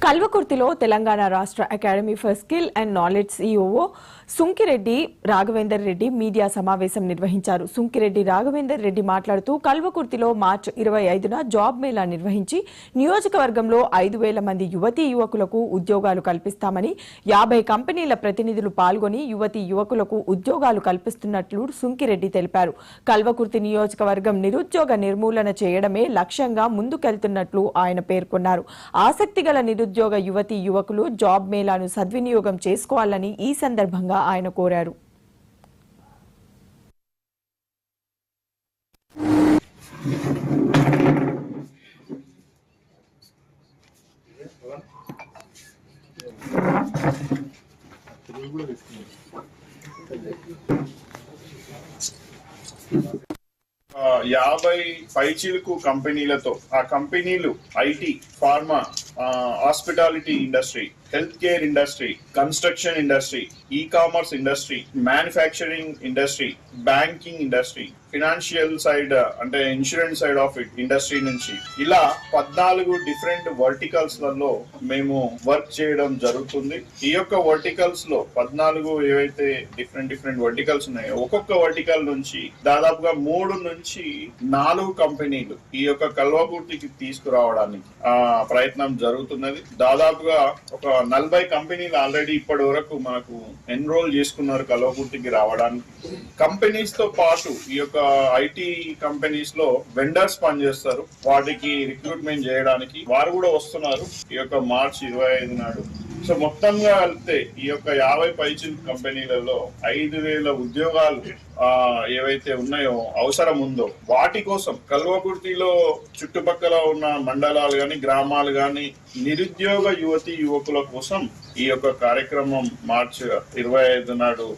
కల్వకుర్తిలో తెలంగాణ రాష్ట్ర academy for skill and knowledge CEO Sunkireddy Raghavender Reddy media సమావేశం నిర్వహించారు. సుంకిరెడ్డి రాఘవేందర్ రెడ్డి మాట్లాడుతూ కల్వకుర్తిలో మార్చి 25న జాబ్ మేళా నిర్వహించి నియోజకవర్గంలో 5,000 మంది యువతీ యువకులకు ఉద్యోగాలు కల్పిస్తామని 50 కంపెనీల ప్రతినిధులు పాల్గొని యువతీ యువకులకు ఉద్యోగాలు కల్పిస్తున్నట్లు సుంకిరెడ్డి తెలిపారు. కల్వకుర్తి నియోజకవర్గం నిరుద్యోగ నిర్మూలన చేయడమే లక్ష్యంగా ముందుకెళ్తున్నట్లు ఆయన పేర్కొన్నారు. ఆసక్తిగల నిరుద్యోగ యువతీ యువకులు జాబ్ మేళాను సద్వినియోగం చేసుకోవాలని ఈ సందర్భంగా ఆయన కోరారు. యాభై పైచిలుకు కంపెనీలతో ఆ కంపెనీలు IT, pharma, hospitality industry, health care industry, construction industry, ecommerce industry, manufacturing industry, banking industry, financial side అంటే insurance side of it industry నుంచి ఇలా 14 డిఫరెంట్ వర్టికల్స్ లలో మేము వర్క్ చేయడం జరుగుతుంది. ఈ యొక్క వర్టికల్స్ లో 14 ఏవైతే డిఫరెంట్ వర్టికల్స్ ఉన్నాయో ఒక్కొక్క వర్టికల్ నుంచి దాదాపుగా 3 నుంచి 4 కంపెనీలు ఈ యొక్క కల్వకుర్తికి తీసుకురావడానికి ప్రయత్నం జరుగుతున్నది. దాదాపుగా ఒక 40 కంపెనీలు ఆల్రెడీ ఇప్పటి వరకు మనకు ఎన్రోల్ చేసుకున్నారు కల్వకుర్తికి రావడానికి. కంపెనీస్ తో పాటు ఈ యొక్క ఐటీ కంపెనీస్ లో వెండర్స్ పనిచేస్తారు. వాటికి రిక్రూట్మెంట్ చేయడానికి వారు కూడా వస్తున్నారు ఈ యొక్క మార్చి 25 నాడు. సో మొత్తంగా వెళ్తే ఈ యొక్క 50 పైచిల్ కంపెనీలలో 5,000 ఉద్యోగాలు ఏవైతే ఉన్నాయో అవసరం ఉందో వాటి కోసం కల్వకుర్తిలో చుట్టుపక్కల ఉన్న మండలాలు గాని గ్రామాలు గాని నిరుద్యోగ యువతీ యువకుల కోసం ఈ యొక్క కార్యక్రమం మార్చి 25 నాడు